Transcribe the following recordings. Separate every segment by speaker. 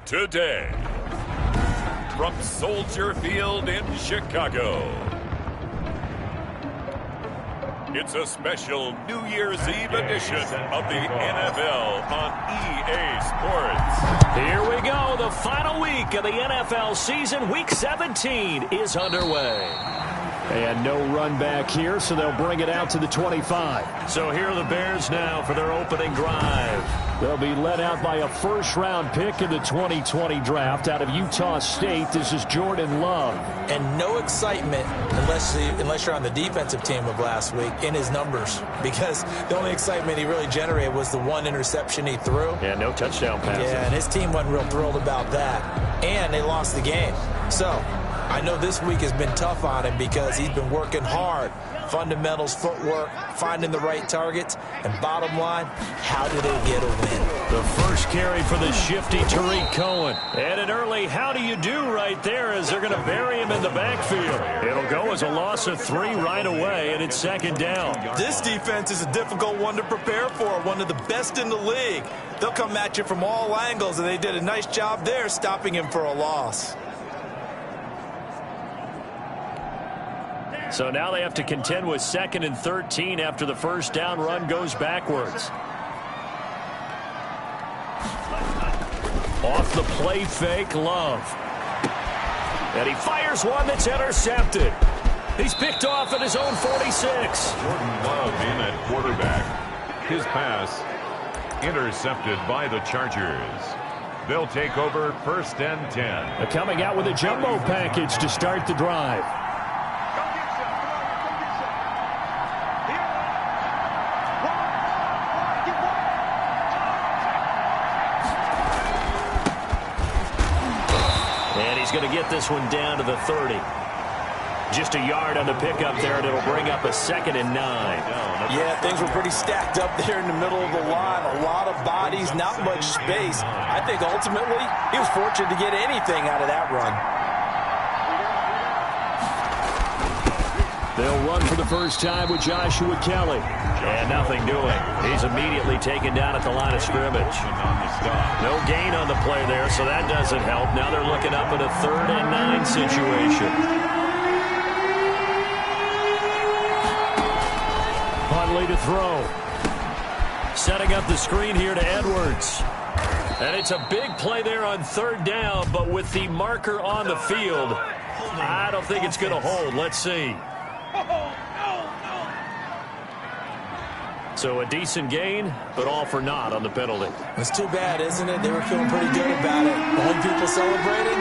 Speaker 1: Today, from Soldier Field in Chicago, it's a special New Year's Eve edition of the NFL on EA Sports.
Speaker 2: Here we go. The final week of the NFL season. Week 17 is underway.
Speaker 3: And no run back here, so they'll bring it out to the 25.
Speaker 2: So here are the Bears now for their opening drive.
Speaker 3: They'll be led out by a first-round pick in the 2020 draft out of Utah State. This is Jordan Love.
Speaker 4: And no excitement unless you're on the defensive team of last week in his numbers, because the only excitement he really generated was the one interception he threw.
Speaker 2: Yeah, no touchdown passes.
Speaker 4: Yeah, and his team wasn't real thrilled about that. And they lost the game. So I know this week has been tough on him because he's been working hard. Fundamentals, footwork, finding the right targets, and bottom line, how do they get a win?
Speaker 2: The first carry for the shifty Tariq Cohen. And an early how do you do right there as they're going to bury him in the backfield. It'll go as a loss of 3 right away, and it's second down.
Speaker 4: This defense is a difficult one to prepare for, one of the best in the league. They'll come at you from all angles, and they did a nice job there stopping him for a loss.
Speaker 2: So now they have to contend with 2nd and 13 after the first down run goes backwards. Off the play fake, Love. And he fires one that's intercepted. He's picked off at his own 46.
Speaker 1: Jordan Love in at quarterback. His pass intercepted by the Chargers. They'll take over 1st and 10.
Speaker 3: They're coming out with a jumbo package to start the drive.
Speaker 2: Going to get this one down to the 30. Just a yard on the pickup there, and it'll bring up a 2nd and 9.
Speaker 4: Yeah, things were pretty stacked up there in the middle of the line. A lot of bodies, not much space. I think ultimately he was fortunate to get anything out of that run.
Speaker 3: They'll run for the first time with Joshua Kelly.
Speaker 2: And nothing doing. He's immediately taken down at the line of scrimmage. No gain on the play there, so that doesn't help. Now they're looking up at a 3rd and 9 situation.
Speaker 3: Huntley to throw.
Speaker 2: Setting up the screen here to Edwards. And it's a big play there on 3rd down, but with the marker on the field, I don't think it's going to hold. Let's see. So a decent gain, but all for naught on the penalty.
Speaker 4: It's too bad, isn't it? They were feeling pretty good about it. Only people celebrating,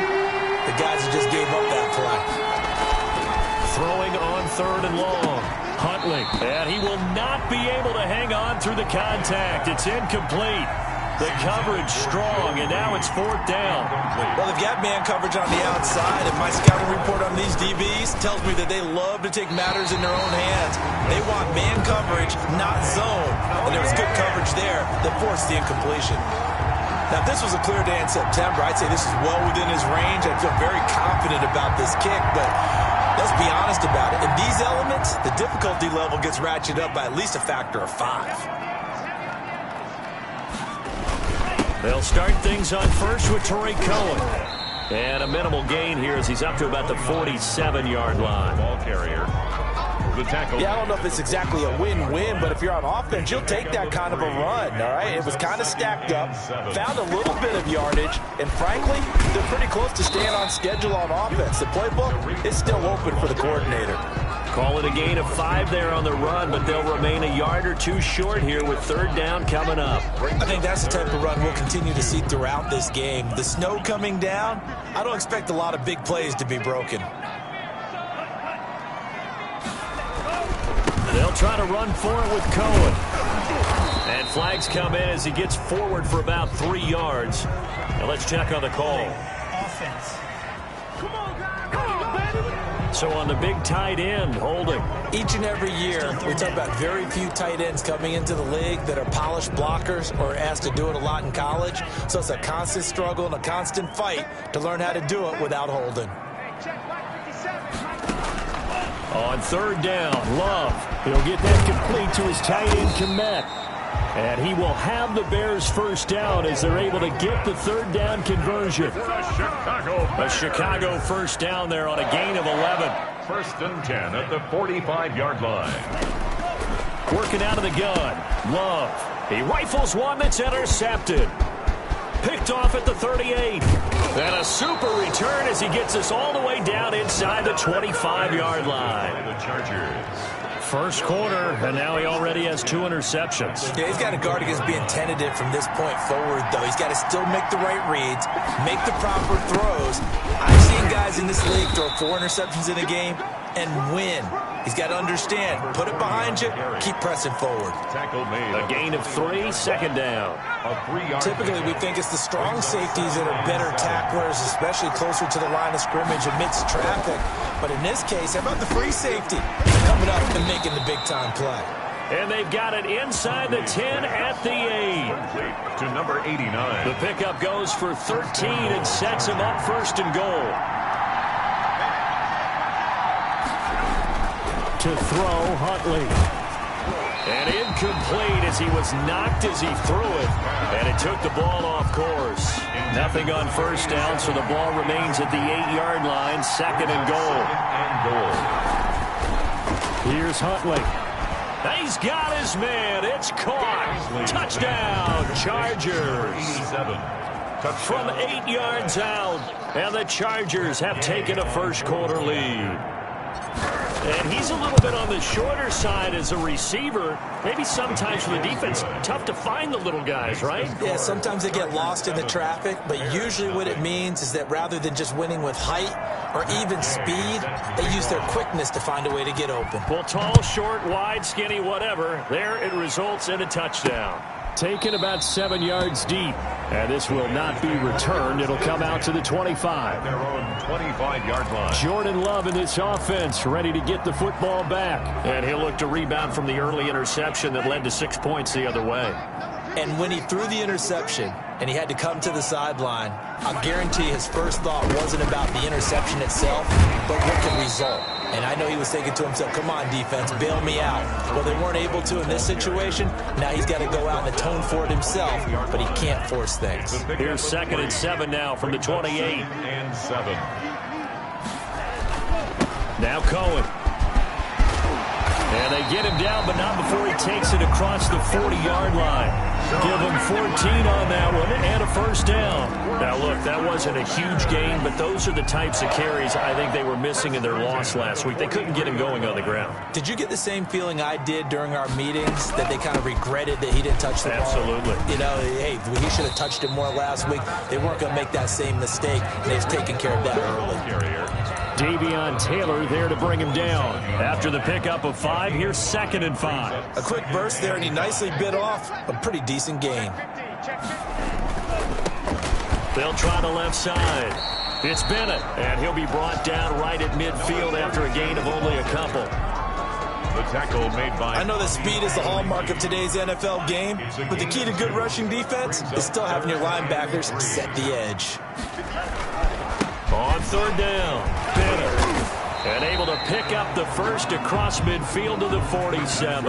Speaker 4: the guys who just gave up that play.
Speaker 2: Throwing on 3rd and long. Huntley. And he will not be able to hang on through the contact. It's incomplete. The coverage strong, and now it's 4th down.
Speaker 4: Well, they've got man coverage on the outside, and my scouting report on these DBs tells me that they love to take matters in their own hands. They want man coverage, not zone. And there was good coverage there that forced the incompletion. Now, if this was a clear day in September, I'd say this is well within his range. I feel very confident about this kick, but let's be honest about it. In these elements, the difficulty level gets ratcheted up by at least a factor of 5.
Speaker 2: They'll start things on first with Tariq Cohen. And a minimal gain here as he's up to about the 47-yard line.
Speaker 1: Ball carrier. The tackle.
Speaker 4: Yeah, I don't know if it's exactly a win-win, but if you're on offense, you'll take that kind of a run, all right? It was kind of stacked up, found a little bit of yardage, and frankly, they're pretty close to staying on schedule on offense. The playbook is still open for the coordinator.
Speaker 2: Call it a gain of 5 there on the run, but they'll remain a yard or 2 short here with 3rd down coming up.
Speaker 4: I think that's the type of run we'll continue to see throughout this game. The snow coming down, I don't expect a lot of big plays to be broken.
Speaker 2: They'll try to run for it with Cohen. And flags come in as he gets forward for about 3 yards. Now let's check on the call.
Speaker 4: Offense.
Speaker 2: So on the big tight end, holding.
Speaker 4: Each and every year, we talk about very few tight ends coming into the league that are polished blockers or asked to do it a lot in college. So it's a constant struggle and a constant fight to learn how to do it without holding.
Speaker 3: On 3rd down, Love. He'll get that complete to his tight end, Komet. And he will have the Bears first down as they're able to get the third down conversion.
Speaker 2: A Chicago first down there on a gain of 11.
Speaker 1: First and 10 at the 45-yard line.
Speaker 2: Working out of the gun. Love. He rifles one that's intercepted. Picked off at the 38. And a super return as he gets us all the way down inside the 25-yard line.
Speaker 1: The Chargers.
Speaker 2: First quarter, and now he already has 2 interceptions.
Speaker 4: Yeah, he's got to guard against being tentative from this point forward, though. He's got to still make the right reads, make the proper throws. I've seen guys in this league throw 4 interceptions in a game and win. He's got to understand, put it behind you, keep pressing forward.
Speaker 1: Tackle made.
Speaker 2: A gain of 3, second down.
Speaker 1: A 3-yard.
Speaker 4: Typically, we think it's the strong safeties that are better tacklers, especially closer to the line of scrimmage amidst traffic. But in this case, how about the free safety coming up and making the big-time play?
Speaker 2: And they've got it inside the 10 at the 8.
Speaker 1: To number 89.
Speaker 2: The pickup goes for 13 and sets him up first and goal.
Speaker 3: To throw, Huntley.
Speaker 2: And incomplete as he was knocked as he threw it. And it took the ball off course. Nothing on first down, so the ball remains at the 8-yard line. Second and goal.
Speaker 3: Here's Huntley.
Speaker 2: He's got his man. It's caught. Touchdown, Chargers. From 8 yards out. And the Chargers have taken a first quarter lead. And he's a little bit on the shorter side as a receiver. Maybe sometimes for the defense, tough to find the little guys, right?
Speaker 4: Yeah, sometimes they get lost in the traffic, but usually what it means is that rather than just winning with height or even speed, they use their quickness to find a way to get open.
Speaker 2: Well, tall, short, wide, skinny, whatever. There it results in a touchdown.
Speaker 3: Taken about 7 yards deep. And this will not be returned. It'll come out to the 25.
Speaker 1: Their own 25-yard line.
Speaker 3: Jordan Love in this offense, ready to get the football back.
Speaker 2: And he'll look to rebound from the early interception that led to 6 points the other way.
Speaker 4: And when he threw the interception and he had to come to the sideline, I'll guarantee his first thought wasn't about the interception itself, but what could result. And I know he was thinking to himself, come on, defense, bail me out. Well, they weren't able to in this situation. Now he's got to go out and atone for it himself, but he can't force things.
Speaker 2: Here's 2nd and 7 now from the 28.
Speaker 1: 2nd and 7.
Speaker 2: Now Cohen. And they get him down, but not before he takes it across the 40-yard line. Give him 14 on that one and a first down. Now, look, that wasn't a huge gain, but those are the types of carries I think they were missing in their loss last week. They couldn't get him going on the ground.
Speaker 4: Did you get the same feeling I did during our meetings, that they kind of regretted that he didn't touch the ball?
Speaker 2: Absolutely.
Speaker 4: You know, hey, he should have touched it more last week. They weren't going to make that same mistake, and they've taken care of that early.
Speaker 3: Davion Taylor there to bring him down.
Speaker 2: After the pickup of 5, here's 2nd and 5.
Speaker 4: A quick burst there, and he nicely bit off a pretty decent gain.
Speaker 2: They'll try the left side. It's Bennett, and he'll be brought down right at midfield after a gain of only a couple.
Speaker 1: The tackle made by...
Speaker 4: I know that speed is the hallmark of today's NFL game, but the key to good rushing defense is still having your linebackers set the edge.
Speaker 2: On 3rd down, Bennett. And able to pick up the first across midfield to the 47.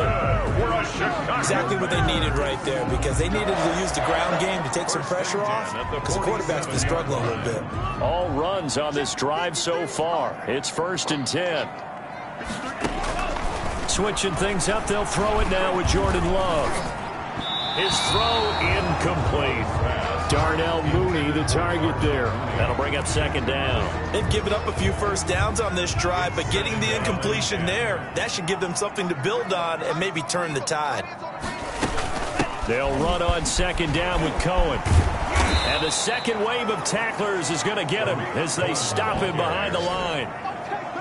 Speaker 4: Exactly what they needed right there, because they needed to use the ground game to take some pressure off, because the quarterback's been struggling a little bit.
Speaker 2: All runs on this drive so far. It's 1st and 10. Switching things up, they'll throw it now with Jordan Love. His throw incomplete.
Speaker 3: Darnell Mooney, the target there.
Speaker 2: That'll bring up 2nd down.
Speaker 4: They've given up a few first downs on this drive, but getting the incompletion there, that should give them something to build on and maybe turn the tide.
Speaker 2: They'll run on 2nd down with Cohen. And the second wave of tacklers is going to get him as they stop him behind the line.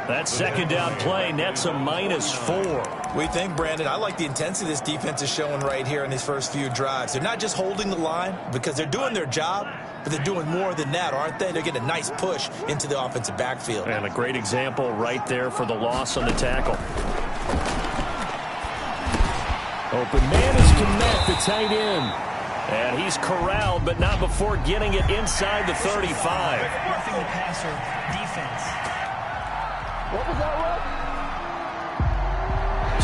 Speaker 2: That 2nd down play nets a -4.
Speaker 4: We think, Brandon, I like the intensity this defense is showing right here in these first few drives. They're not just holding the line because they're doing their job, but they're doing more than that, aren't they? They're getting a nice push into the offensive backfield.
Speaker 2: And a great example right there for the loss on the tackle.
Speaker 3: Open man is Connect, the tight end.
Speaker 2: And he's corralled, but not before getting it inside the 35.
Speaker 5: Roughing the passer defense.
Speaker 3: What was that,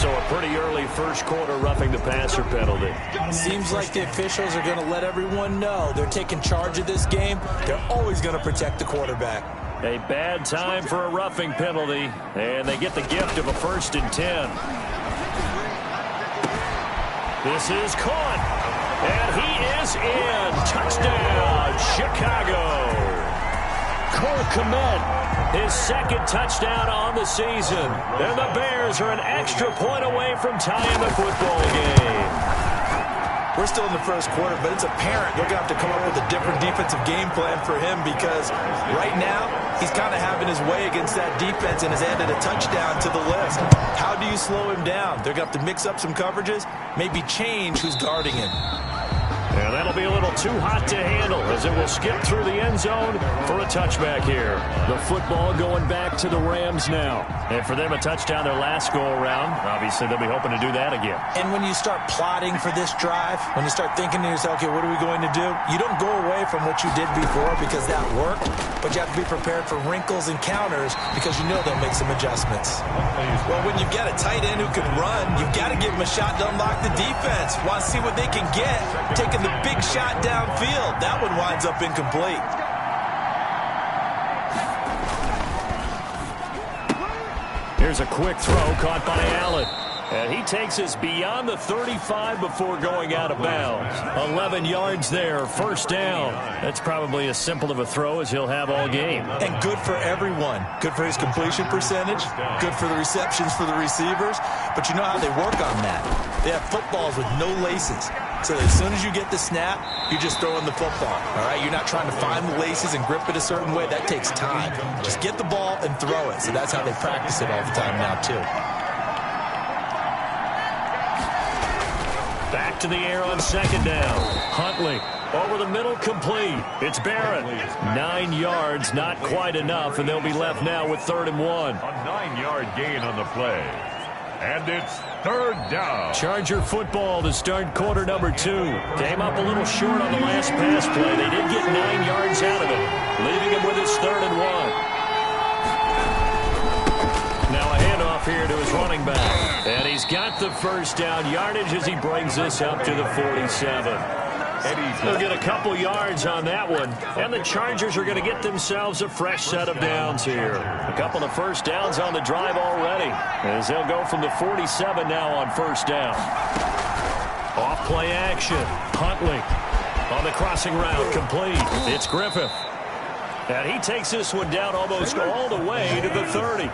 Speaker 2: So a pretty early first quarter roughing the passer penalty.
Speaker 4: Seems like the officials are going to let everyone know they're taking charge of this game. They're always going to protect the quarterback.
Speaker 2: A bad time for a roughing penalty, and they get the gift of a 1st and 10. This is caught, and he is in. Touchdown, Chicago. Cole Kmet, his 2nd touchdown on the season. And the Bears are an extra point away from tying the football game.
Speaker 4: We're still in the first quarter, but it's apparent they're going to have to come up with a different defensive game plan for him because right now he's kind of having his way against that defense and has added a touchdown to the list. How do you slow him down? They're going to have to mix up some coverages, maybe change who's guarding him.
Speaker 2: And that'll be a little too hot to handle as it will skip through the end zone for a touchback here.
Speaker 3: The football going back to the Rams now.
Speaker 2: And for them, a touchdown their last go-around. Obviously, they'll be hoping to do that again.
Speaker 4: And when you start plotting for this drive, when you start thinking to yourself, okay, what are we going to do? You don't go away from what you did before because that worked, but you have to be prepared for wrinkles and counters because you know they'll make some adjustments. Well, when you've got a tight end who can run, you've got to give him a shot to unlock the defense. Want to see what they can get, taking the big shot downfield. That one winds up incomplete.
Speaker 2: Here's a quick throw caught by Allen. And he takes us beyond the 35 before going out of bounds. 11 yards there, 1st down. That's probably as simple of a throw as he'll have all game.
Speaker 4: And good for everyone. Good for his completion percentage. Good for the receptions for the receivers. But you know how they work on that. They have footballs with no laces. So as soon as you get the snap, you're just throwing the football. All right, you're not trying to find the laces and grip it a certain way. That takes time. Just get the ball and throw it. So that's how they practice it all the time now, too.
Speaker 2: Back to the air on 2nd down. Huntley over the middle, complete. It's Barrett. 9 yards, not quite enough, and they'll be left now with 3rd and 1.
Speaker 1: A 9-yard gain on the play. And it's 3rd down.
Speaker 2: Charger football to start quarter number 2. Came up a little short on the last pass play. They did get 9 yards out of it, leaving him with his 3rd and 1. Now a handoff here to his running back. And he's got the 1st down yardage as he brings this up to the 47. They'll get a couple yards on that one. And the Chargers are going to get themselves a fresh set of downs here. A couple of 1st downs on the drive already, as they'll go from the 47 now on 1st down. Off play action. Huntley on the crossing route, complete. It's Griffith. And he takes this one down almost all the way to the 30.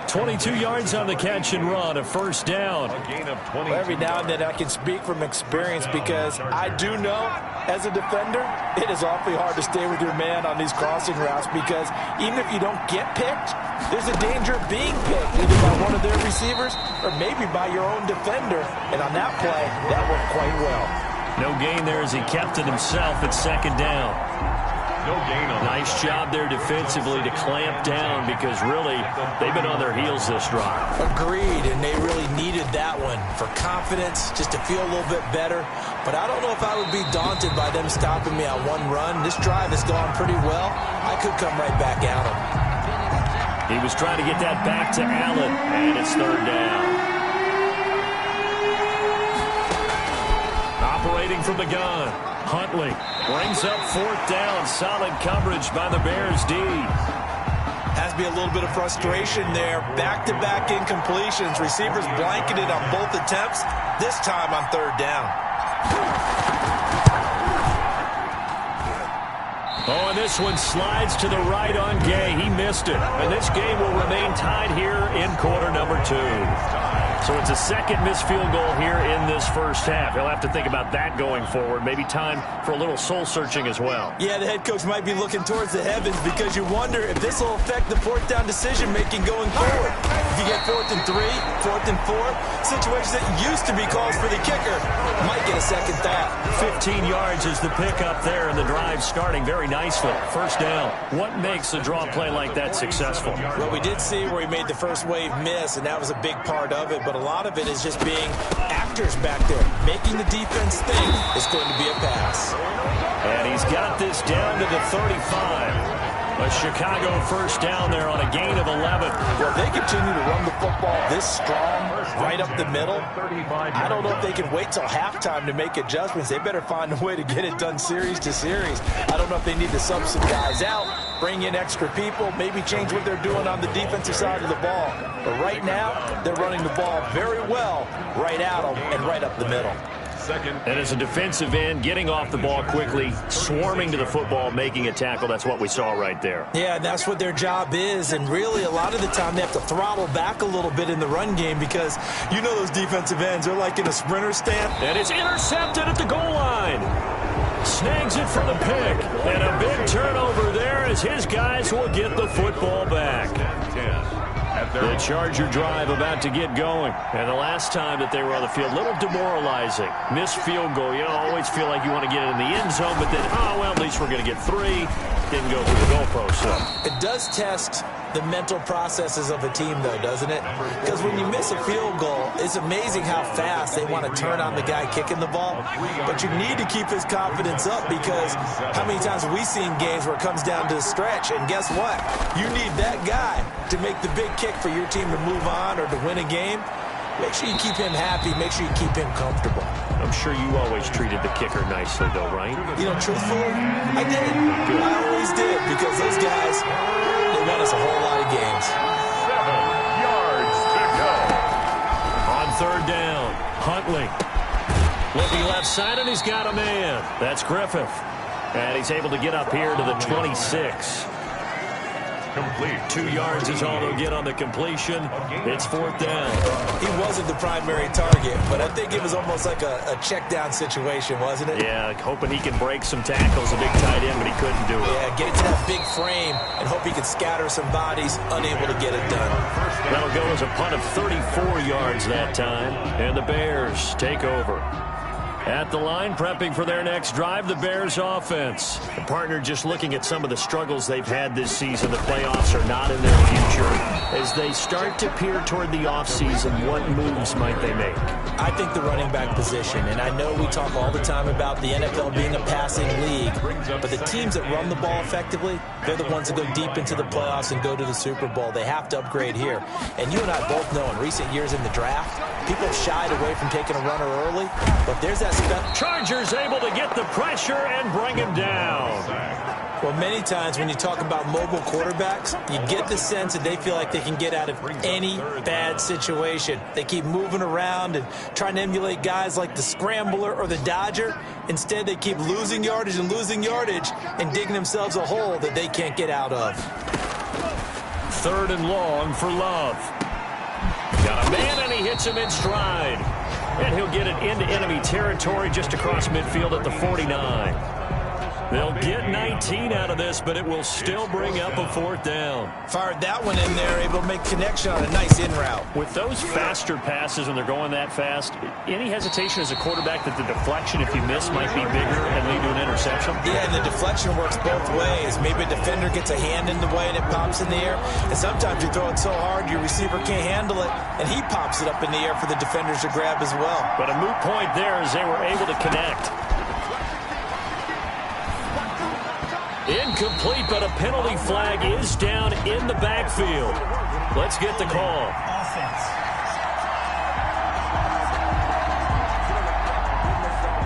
Speaker 2: 22 yards on the catch and run, a 1st down.
Speaker 1: A gain of 20.
Speaker 4: Well, every now and then I can speak from experience because I do know as a defender it is awfully hard to stay with your man on these crossing routes because even if you don't get picked, there's a danger of being picked either by one of their receivers or maybe by your own defender. And on that play, that worked quite well.
Speaker 2: No gain there as he kept it himself at 2nd down.
Speaker 1: No gain on
Speaker 2: Nice job there defensively to clamp down because really they've been on their heels this drive.
Speaker 4: Agreed, and they really needed that one for confidence, just to feel a little bit better. But I don't know if I would be daunted by them stopping me on one run. This drive has gone pretty well. I could come right back at them.
Speaker 2: He was trying to get that back to Allen, and it's 3rd down. Operating from the gun, Huntley brings up 4th down. Solid coverage by the Bears D.
Speaker 4: Has to be a little bit of frustration there. Back-to-back incompletions. Receivers blanketed on both attempts, this time on 3rd down.
Speaker 2: Oh, and this one slides to the right on Gay. He missed it. And this game will remain tied here in quarter number 2. So it's a 2nd missed field goal here in this 1st half. He'll have to think about that going forward. Maybe time for a little soul-searching as well.
Speaker 4: Yeah, the head coach might be looking towards the heavens because you wonder if this will affect the 4th down decision-making going forward. If you get 4th and 3, 4th and 4, situations that used to be calls for the kicker might get a second thought.
Speaker 2: 15 yards is the pickup there, and the drive starting very nicely. 1st down. What makes a draw play like that successful?
Speaker 4: Well, we did see where he made the first wave miss, and that was a big part of it. But a lot of it is just being actors back there. Making the defense think it's going to be a pass.
Speaker 2: And he's got this down to the 35. A Chicago 1st down there on a gain of 11.
Speaker 4: Well, if they continue to run the football this strong, right up the middle. I don't know if they can wait till halftime to make adjustments. They better find a way to get it done series to series. I don't know if they need to sub some guys out, bring in extra people, maybe change what they're doing on the defensive side of the ball. But right now, they're running the ball very well right at them and right up the middle.
Speaker 2: And as a defensive end, getting off the ball quickly, swarming to the football, making a tackle, that's what we saw right there.
Speaker 4: Yeah, and that's what their job is. And really, a lot of the time, they have to throttle back a little bit in the run game because you know those defensive ends, they're like in a sprinter stance.
Speaker 2: And it's intercepted at the goal line. Snags it for the pick. And a big turnover there as his guys will get the football back. The Charger drive about to get going. And the last time that they were on the field, a little demoralizing. Missed field goal. You always feel like you want to get it in the end zone, but then, oh, well, at least we're going to get 3. Didn't go through the goalpost. So
Speaker 4: it does test the mental processes of a team, though, doesn't it? Because when you miss a field goal, it's amazing how fast they want to turn on the guy kicking the ball. But you need to keep his confidence up because how many times have we seen games where it comes down to the stretch? And guess what? You need that guy to make the big kick for your team to move on or to win a game. Make sure you keep him happy. Make sure you keep him comfortable.
Speaker 2: I'm sure you always treated the kicker nicely, though, right?
Speaker 4: You know, truthfully, I did. Good. I always did because those guys, they won us a whole lot of games.
Speaker 1: 7 yards to go.
Speaker 2: On third down, Huntley. Looking left side, and he's got a man. That's Griffith. And he's able to get up here to the 26.
Speaker 1: Complete.
Speaker 2: 2 yards is all they'll get on the completion. It's fourth down.
Speaker 4: He wasn't the primary target, but I think it was almost like a check down situation, wasn't it?
Speaker 2: Yeah, hoping he can break some tackles, a big tight end, but he couldn't do it.
Speaker 4: Yeah, get it to that big frame and hope he can scatter some bodies, unable to get it done.
Speaker 2: That'll go as a punt of 34 yards that time, and the Bears take over. At the line, prepping for their next drive, the Bears offense. The partner just looking at some of the struggles they've had this season. The playoffs are not in their future. As they start to peer toward the offseason, what moves might they make?
Speaker 4: I think the running back position, and I know we talk all the time about the NFL being a passing league, but the teams that run the ball effectively, they're the ones that go deep into the playoffs and go to the Super Bowl. They have to upgrade here. And you and I both know in recent years in the draft, people have shied away from taking a runner early, but there's that
Speaker 2: Chargers able to get the pressure and bring him down.
Speaker 4: Well, many times when you talk about mobile quarterbacks, you get the sense that they feel like they can get out of any bad situation. They keep moving around and trying to emulate guys like the Scrambler or the Dodger. Instead, they keep losing yardage and digging themselves a hole that they can't get out of.
Speaker 2: Third and long for Love. Got a man, and he hits him in stride. And he'll get it into enemy territory just across midfield at the 49. They'll get 19 out of this, but it will still bring up a fourth down.
Speaker 4: Fired that one in there, able to make connection on a nice in route.
Speaker 2: With those faster passes when they're going that fast, any hesitation as a quarterback that the deflection, if you miss, might be bigger and lead to an interception?
Speaker 4: Yeah, and the deflection works both ways. Maybe a defender gets a hand in the way and it pops in the air. And sometimes you throw it so hard your receiver can't handle it, and he pops it up in the air for the defenders to grab as well.
Speaker 2: But a moot point there as they were able to connect. Incomplete, but a penalty flag is down in the backfield. Let's get the call.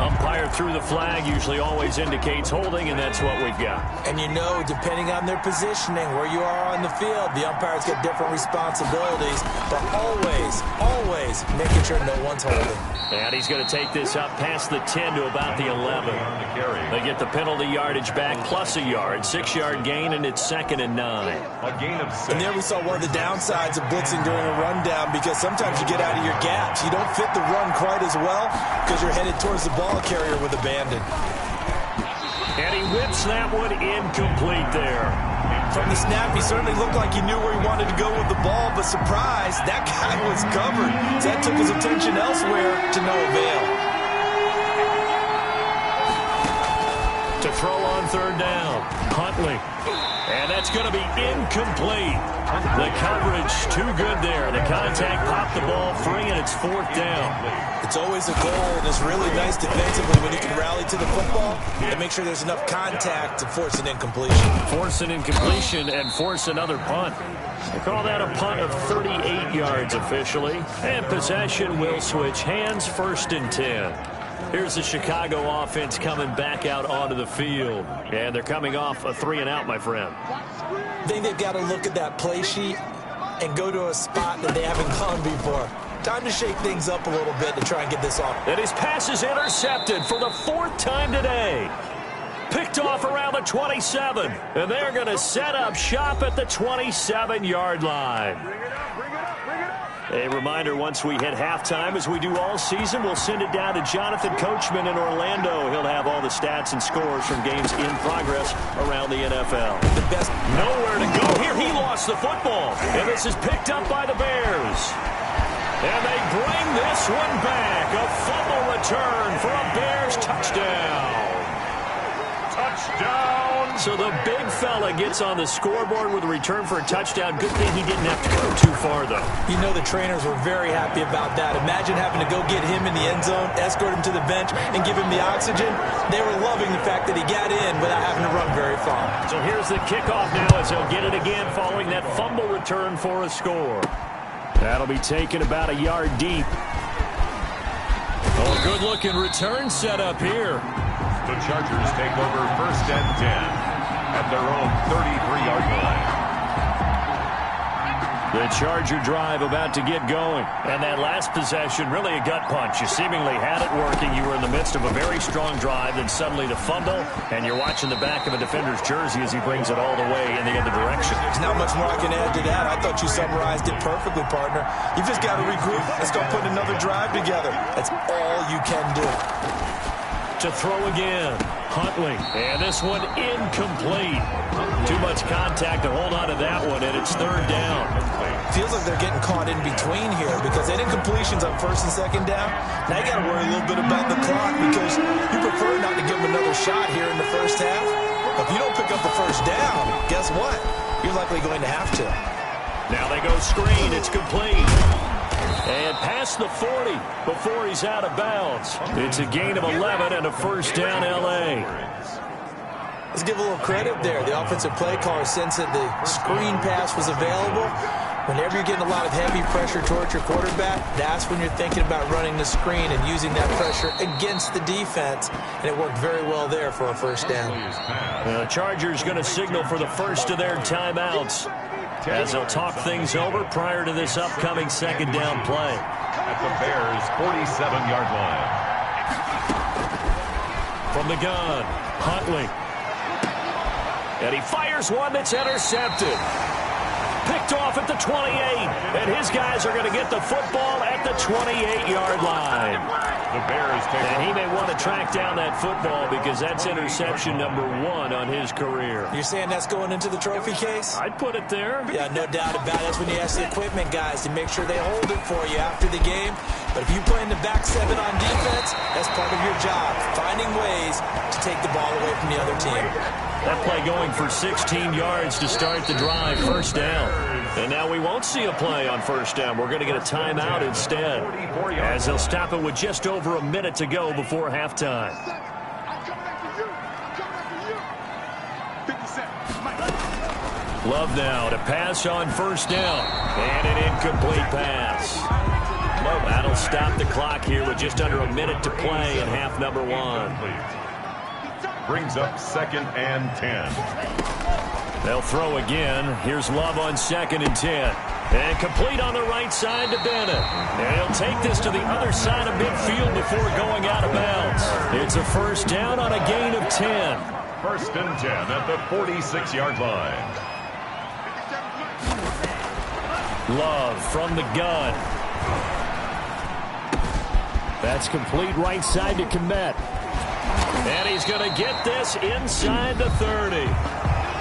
Speaker 2: Umpire threw the flag, usually always indicates holding, and that's what we've got.
Speaker 4: And you know, depending on their positioning, where you are on the field, the umpires get different responsibilities, but always making sure no one's holding.
Speaker 2: And he's going to take this up past the 10 to about the 11. They get the penalty yardage back plus a yard. 6-yard gain, and it's 2nd and 9.
Speaker 1: A gain of 6.
Speaker 4: And there we saw one of the downsides of blitzing during a rundown because sometimes you get out of your gaps. You don't fit the run quite as well because you're headed towards the ball carrier with abandon.
Speaker 2: And he whips that one incomplete there.
Speaker 4: From the snap, he certainly looked like he knew where he wanted to go with the ball, but surprise, that guy was covered. So that took his attention elsewhere to no avail.
Speaker 2: To throw on third down. Huntley. And that's going to be incomplete. The coverage too good there. The contact popped the ball free, and it's fourth down.
Speaker 4: It's always a goal, and it's really nice defensively when you can rally to the football and make sure there's enough contact to force an incompletion.
Speaker 2: Force an incompletion and force another punt. They call that a punt of 38 yards officially. And possession will switch hands, 1st and 10. Here's the Chicago offense coming back out onto the field. And they're coming off a 3-and-out, my friend.
Speaker 4: I think they've got to look at that play sheet and go to a spot that they haven't gone before. Time to shake things up a little bit to try and get this off.
Speaker 2: And his pass is intercepted for the 4th time today. Picked off around the 27. And they're going to set up shop at the 27-yard line. A reminder, once we hit halftime, as we do all season, we'll send it down to Jonathan Coachman in Orlando. He'll have all the stats and scores from games in progress around the NFL.
Speaker 4: The best.
Speaker 2: Nowhere to go here. He lost the football. And this is picked up by the Bears. And they bring this one back. A fumble return for a Bears touchdown. Touchdown. So the big fella gets on the scoreboard with a return for a touchdown. Good thing he didn't have to go too far, though.
Speaker 4: You know the trainers were very happy about that. Imagine having to go get him in the end zone, escort him to the bench, and give him the oxygen. They were loving the fact that he got in without having to run very far.
Speaker 2: So here's the kickoff now as he'll get it again following that fumble return for a score. That'll be taken about a yard deep. Oh, good-looking return set up here.
Speaker 1: The Chargers take over 1st and 10 at their own 33-yard line.
Speaker 2: The Charger drive about to get going. And that last possession, really a gut punch. You seemingly had it working. You were in the midst of a very strong drive, then suddenly the fumble, and you're watching the back of a defender's jersey as he brings it all the way in the other direction.
Speaker 4: There's not much more I can add to that. I thought you summarized it perfectly, partner. You've just got to regroup and start putting another drive together. That's all you can do.
Speaker 2: To throw again, Huntley, and this one incomplete. Too much contact to hold on to that one, and it's 3rd down.
Speaker 4: Feels like they're getting caught in between here because they did incompletions on 1st and 2nd down. Now you got to worry a little bit about the clock because you prefer not to give them another shot here in the 1st half. If you don't pick up the 1st down, guess what? You're likely going to have to.
Speaker 2: Now they go screen. It's complete. And past the 40 before he's out of bounds. It's a gain of 11 and a 1st down L.A.
Speaker 4: Let's give a little credit there. The offensive play caller sensed that the screen pass was available. Whenever you're getting a lot of heavy pressure towards your quarterback, that's when you're thinking about running the screen and using that pressure against the defense. And it worked very well there for a 1st down.
Speaker 2: The Chargers going to signal for the first of their timeouts as they'll talk things over prior to this upcoming 2nd down play.
Speaker 1: At the Bears' 47-yard line.
Speaker 2: From the gun, Huntley. And he fires one that's intercepted. Picked off at the 28. And his guys are going to get the football at the 28-yard line.
Speaker 1: The Bears take
Speaker 2: And he may want to track down that football because that's interception number 1 on his career.
Speaker 4: You're saying that's going into the trophy case?
Speaker 2: I'd put it there.
Speaker 4: Yeah, no doubt about it. That's when you ask the equipment guys to make sure they hold it for you after the game. But if you play in the back 7 on defense, that's part of your job, finding ways to take the ball away from the other team.
Speaker 2: That play going for 16 yards to start the drive, 1st down. And now we won't see a play on 1st down. We're going to get a timeout instead, as they'll stop it with just over a minute to go before halftime. Love now to pass on 1st down. And an incomplete pass. That'll stop the clock here with just under a minute to play in half number 1.
Speaker 1: brings up 2nd and 10.
Speaker 2: They'll throw again. Here's Love on 2nd and 10. And complete on the right side to Bennett. And he'll take this to the other side of midfield before going out of bounds. It's a 1st down on a gain of 10.
Speaker 1: 1st and 10 at the 46-yard line.
Speaker 2: Love from the gun. That's complete right side to Komet. And he's going to get this inside the 30.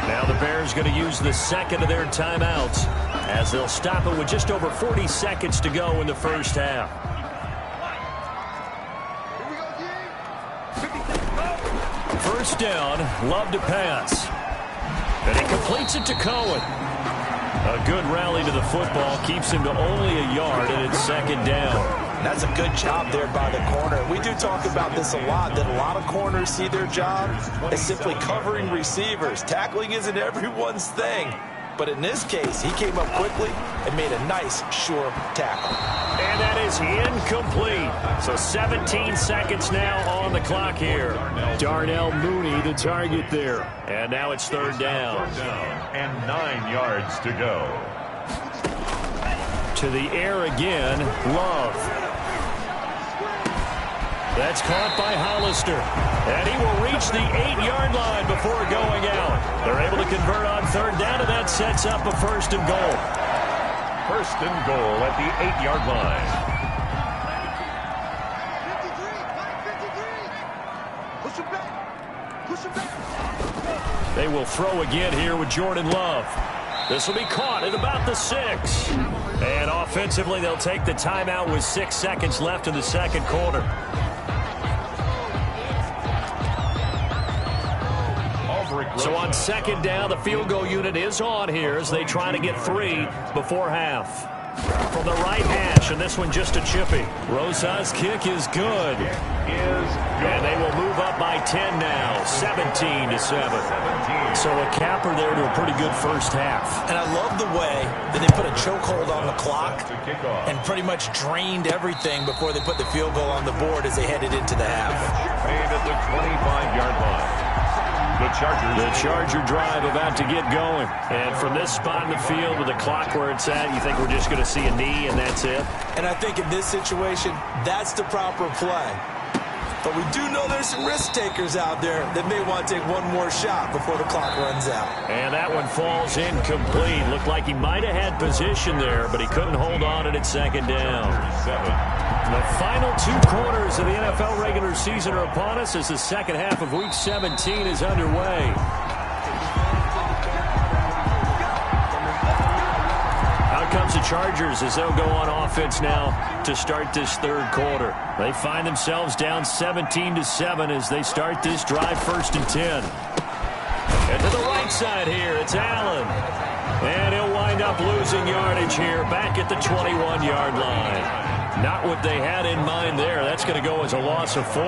Speaker 2: Now the Bears going to use the second of their timeouts as they'll stop it with just over 40 seconds to go in the first half. first down. Love to pass. And he completes it to Cohen. A good rally to the football keeps him to only a yard, and it's second down.
Speaker 4: That's a good job there by the corner. We do talk about this a lot, that a lot of corners see their job as simply covering receivers. Tackling isn't everyone's thing. But in this case, he came up quickly and made a nice, sure tackle.
Speaker 2: And that is incomplete. So 17 seconds now on the clock here.
Speaker 3: Darnell Mooney, the target there.
Speaker 2: And now it's third down.
Speaker 1: And 9 yards to go.
Speaker 2: To the air again, Love. That's caught by Hollister. And he will reach the 8-yard line before going out. They're able to convert on third down, and that sets up a first and goal.
Speaker 1: First and goal at the 8-yard line.
Speaker 2: They will throw again here with Jordan Love. This will be caught at about the 6. And offensively, they'll take the timeout with 6 seconds left in the second quarter. So on second down, the field goal unit is on here as they try to get 3 before half. From the right hash, and this one just a chippy. Rosa's kick is good. And they will move up by 10 now, 17-7. So a capper there to a pretty good first half.
Speaker 4: And I love the way that they put a chokehold on the clock and pretty much drained everything before they put the field goal on the board as they headed into the half.
Speaker 1: Made at the 25-yard line. The
Speaker 2: Charger drive about to get going. And from this spot in the field with the clock where it's at, you think we're just going to see a knee and that's it?
Speaker 4: And I think in this situation, that's the proper play. But we do know there's some risk takers out there that may want to take one more shot before the clock runs out.
Speaker 2: And that one falls incomplete. Looked like he might have had position there, but he couldn't hold on at second down. The final 2 quarters of the NFL regular season are upon us as the second half of Week 17 is underway. Out comes the Chargers as they'll go on offense now to start this third quarter. They find themselves down 17-7 as they start this drive, first and 10. And to the right side here, it's Allen. And he'll wind up losing yardage here back at the 21-yard line. Not what they had in mind there. That's going to go as a loss of 4.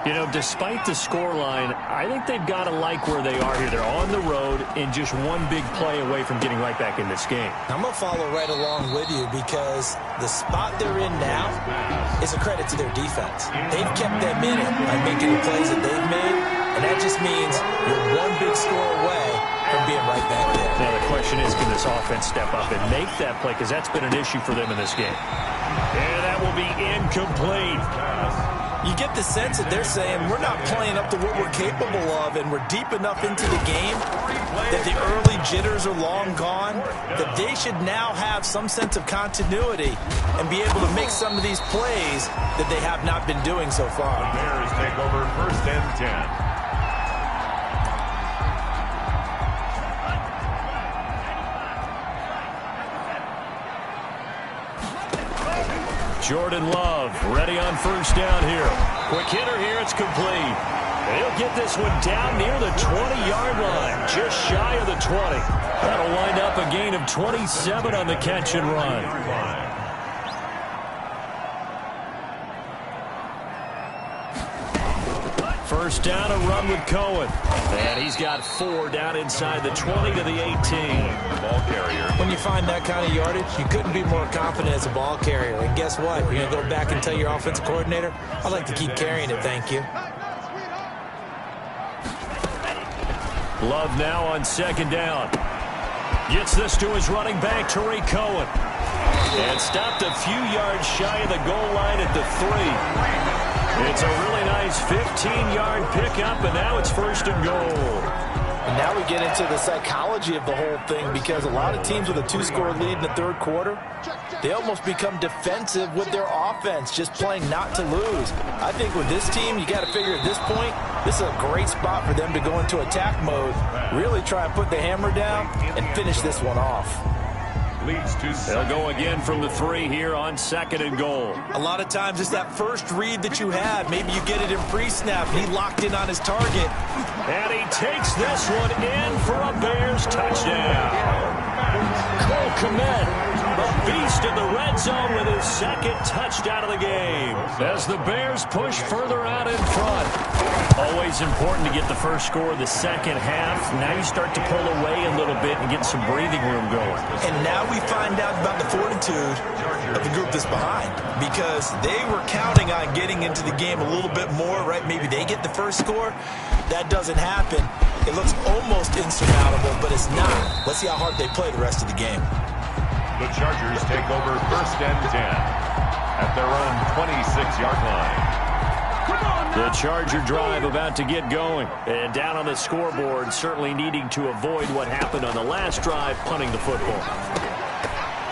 Speaker 2: You know, despite the scoreline, I think they've got to like where they are here. They're on the road and just one big play away from getting right back in this game.
Speaker 4: I'm going to follow right along with you because the spot they're in now is a credit to their defense. They've kept them in it by making the plays that they've made, and that just means you're one big score away from being right back there.
Speaker 2: Now the question is, can this offense step up and make that play? Because that's been an issue for them in this game. And that will be incomplete.
Speaker 4: You get the sense that they're saying we're not playing up to what we're capable of, and we're deep enough into the game that the early jitters are long gone, that they should now have some sense of continuity and be able to make some of these plays that they have not been doing so far.
Speaker 1: The Bears take over first and 10.
Speaker 2: Jordan Love ready on first down here. Quick hitter here, it's complete. He'll get this one down near the 20-yard line, just shy of the 20. That'll wind up a gain of 27 on the catch and run. First down, a run with Cohen. And he's got 4 down inside the 20 to the 18.
Speaker 1: Ball carrier.
Speaker 4: When you find that kind of yardage, you couldn't be more confident as a ball carrier. And guess what? You're going to go back and tell your offensive coordinator, I'd like to keep carrying it, thank you.
Speaker 2: Love now on second down. Gets this to his running back, Tariq Cohen. And stopped a few yards shy of the goal line at the 3. It's a really nice 15-yard pickup, and now it's first and goal.
Speaker 4: And now we get into the psychology of the whole thing, because a lot of teams with a 2-score lead in the third quarter, they almost become defensive with their offense, just playing not to lose. I think with this team, you got to figure at this point, this is a great spot for them to go into attack mode, really try and put the hammer down and finish this one off.
Speaker 1: leads to
Speaker 2: They'll go again from the 3 here on 2nd and goal.
Speaker 4: A lot of times it's that first read that you have. Maybe you get it in pre-snap. He locked in on his target.
Speaker 2: And he takes this one in for a Bears touchdown. Cole Kmet, a beast in the red zone with his 2nd touchdown of the game. As the Bears push further out in front. Always important to get the first score of the second half. Now you start to pull away a little bit and get some breathing room going.
Speaker 4: And now we find out about the fortitude of the group that's behind, because they were counting on getting into the game a little bit more, right? Maybe they get the first score. That doesn't happen. It looks almost insurmountable, but it's not. Let's see how hard they play the rest of the game.
Speaker 1: The Chargers take over 1st and 10 at their own 26-yard line.
Speaker 2: The Charger drive about to get going. And down on the scoreboard, certainly needing to avoid what happened on the last drive, punting the football.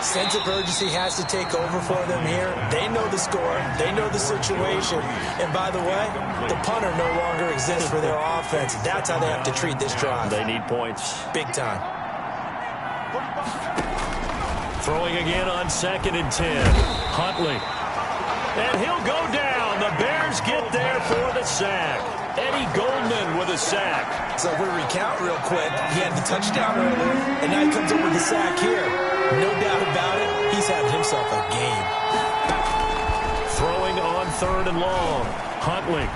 Speaker 4: Sense of urgency has to take over for them here. They know the score. They know the situation. And by the way, the punter no longer exists for their offense. That's how they have to treat this drive.
Speaker 2: They need points.
Speaker 4: Big time.
Speaker 2: Throwing again on 2nd and 10. Huntley. And he'll go down. The Bears get there for the sack. Eddie Goldman with a sack.
Speaker 4: So if we recount real quick, he had the touchdown earlier, and now he comes up with the sack here. No doubt about it, he's having himself a game.
Speaker 2: Throwing on 3rd and long. Huntley.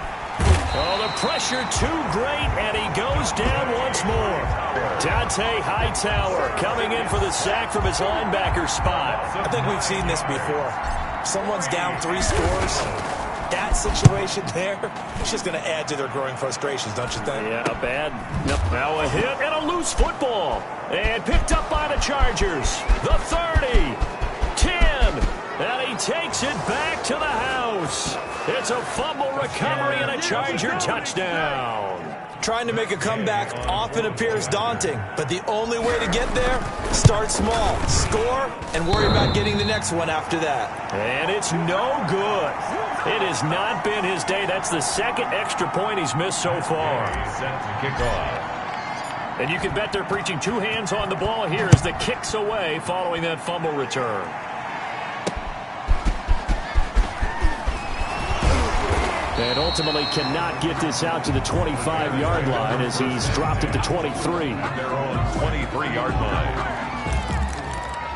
Speaker 2: Oh, the pressure too great, and he goes down once more. Dante Hightower coming in for the sack from his linebacker spot.
Speaker 4: I think we've seen this before. Someone's down 3 scores. That situation there, it's just going to add to their growing frustrations, don't you think?
Speaker 2: Yeah, bad. Nope. Now a hit and a loose football. And picked up by the Chargers. The 30. 10. And he takes it back to the house. It's a fumble recovery and a Charger touchdown.
Speaker 4: Trying to make a comeback often appears daunting, but the only way to get there, start small, score, and worry about getting the next one after that.
Speaker 2: And it's no good. It has not been his day. That's the 2nd extra point he's missed so far.
Speaker 1: Set to kick off.
Speaker 2: And you can bet they're preaching 2 hands on the ball here as the kick's away following that fumble return. And ultimately cannot get this out to the 25-yard line as he's dropped it to 23.
Speaker 1: Their own 23-yard line.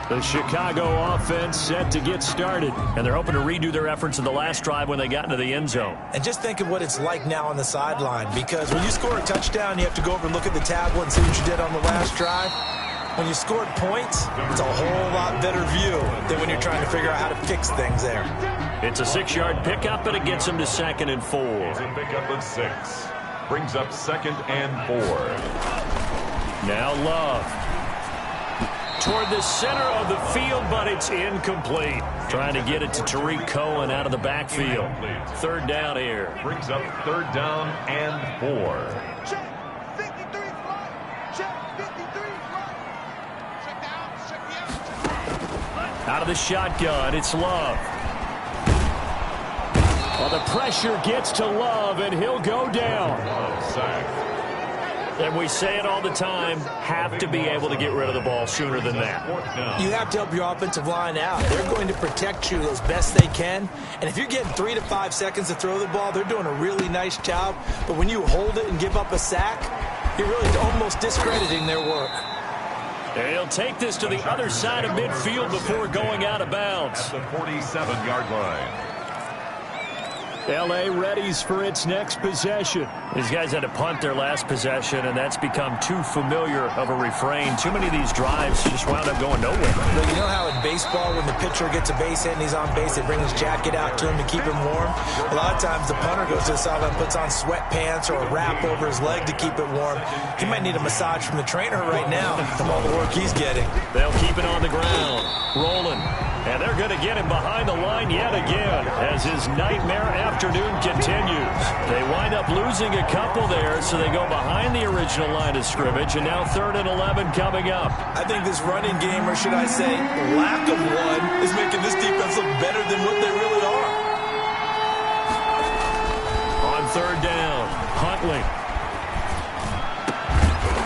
Speaker 2: The Chicago offense set to get started. And they're hoping to redo their efforts in the last drive when they got into the end zone.
Speaker 4: And just think of what it's like now on the sideline, because when you score a touchdown, you have to go over and look at the tablet and see what you did on the last drive. When you scored points, it's a whole lot better view than when you're trying to figure out how to fix things there.
Speaker 2: It's a 6-yard pickup, and it gets him to 2nd and 4.
Speaker 1: It's a pickup of 6. Brings up 2nd and 4.
Speaker 2: Now Love. Toward the center of the field, but it's incomplete. Trying to get it to Tariq Cohen out of the backfield. 3rd down here.
Speaker 1: Brings up 3rd down and 4.
Speaker 5: Check 53 fly. Check 53 fly. Check the out. Check the out.
Speaker 2: Out of the shotgun, it's Love. Well, the pressure gets to Love, and he'll go down.
Speaker 1: Sack.
Speaker 2: And we say it all the time, have to be able to get rid of the ball sooner than that.
Speaker 4: You have to help your offensive line out. They're going to protect you as best they can. And if you're getting 3 to 5 seconds to throw the ball, they're doing a really nice job. But when you hold it and give up a sack, you're really almost discrediting their work.
Speaker 2: And he'll take this to the other side of midfield before going out of bounds.
Speaker 1: At the 47-yard line.
Speaker 3: L.A. readies for its next possession.
Speaker 2: These guys had to punt their last possession, and that's become too familiar of a refrain. Too many of these drives just wound up going nowhere.
Speaker 4: But you know how in baseball, when the pitcher gets a base hit and he's on base, they bring his jacket out to him to keep him warm? A lot of times the punter goes to the sideline, puts on sweatpants or a wrap over his leg to keep it warm. He might need a massage from the trainer right now from all the work he's getting.
Speaker 2: They'll keep it on the ground. Rolling. And they're going to get him behind the line yet again as his nightmare afternoon continues. They wind up losing a couple there, so they go behind the original line of scrimmage, and now 3rd and 11 coming up.
Speaker 4: I think this running game, or should I say lack of one, is making this defense look better than what they really are.
Speaker 2: On 3rd down, Huntley.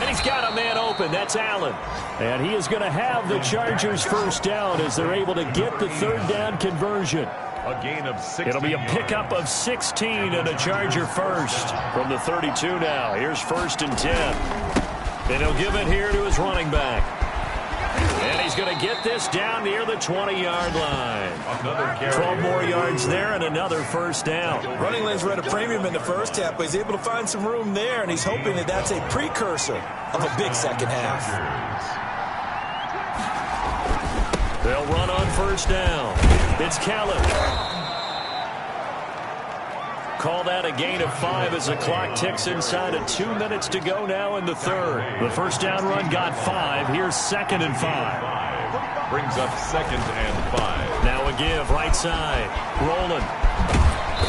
Speaker 2: And he's got a man open. That's Allen.
Speaker 3: And he is going to have the Chargers first down as they're able to get the third down conversion.
Speaker 1: A gain of 16.
Speaker 2: It'll be a pickup of 16 and a Charger first from the 32 now. Here's 1st and 10. And he'll give it here to his running back. And he's going to get this down near the 20-yard line.
Speaker 1: Another carry.
Speaker 2: 12 more yards there and another first down.
Speaker 4: Running lanes were at a premium in the first half, but he's able to find some room there, and he's hoping that that's a precursor of a big second half.
Speaker 2: They'll run on first down. It's Canale. Call that a gain of 5 as the clock ticks inside of 2 minutes to go now in the third. The first down run got 5. Here's 2nd and 5.
Speaker 1: Brings up 2nd and 5.
Speaker 2: Now a give right side. Rolling.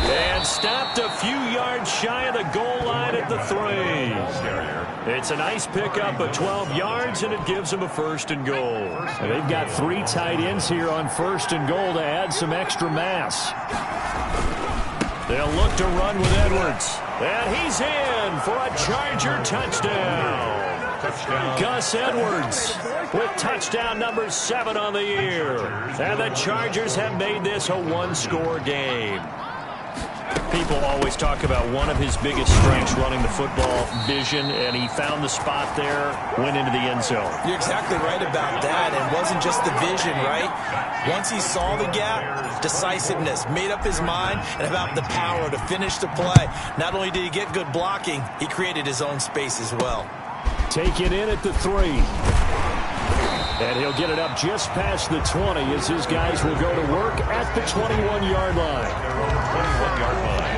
Speaker 2: And stopped a few yards shy of the goal line at the 3. It's a nice pickup of 12 yards, and it gives him a 1st and goal.
Speaker 3: And they've got 3 tight ends here on 1st and goal to add some extra mass.
Speaker 2: They'll look to run with Edwards. And he's in for a Charger touchdown. Gus Edwards with touchdown number 7 on the year. And the Chargers have made this a 1-score game. People always talk about one of his biggest strengths running the football, vision, and he found the spot there, went into the end zone.
Speaker 4: You're exactly right about that. It wasn't just the vision, right? Once he saw the gap, decisiveness, made up his mind, and about the power to finish the play. Not only did he get good blocking, he created his own space as well.
Speaker 3: Taken in at the 3. And he'll get it up just past the 20 as his guys will go to work at the 21-yard line.
Speaker 1: 21-yard line.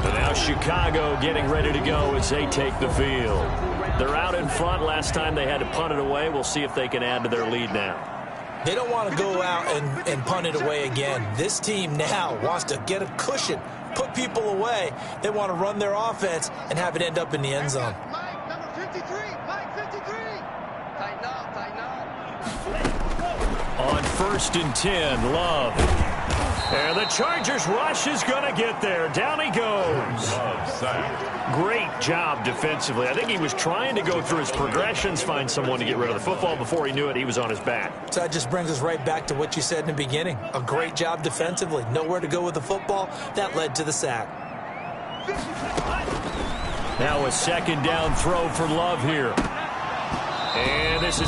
Speaker 2: And now Chicago getting ready to go as they take the field. They're out in front. Last time they had to punt it away. We'll see if they can add to their lead now.
Speaker 4: They don't want to go out and punt it away again. This team now wants to get a cushion, put people away. They want to run their offense and have it end up in the end zone.
Speaker 5: Mike, number 53. Mike, 53. Tighten up, tighten up.
Speaker 2: On 1st and 10, Love. And the Chargers rush is going to get there. Down he goes. Great job defensively. I think he was trying to go through his progressions, find someone to get rid of the football. Before he knew it, he was on his back.
Speaker 4: So that just brings us right back to what you said in the beginning. A great job defensively. Nowhere to go with the football. That led to the sack.
Speaker 2: Now a 2nd down throw for Love here. And this is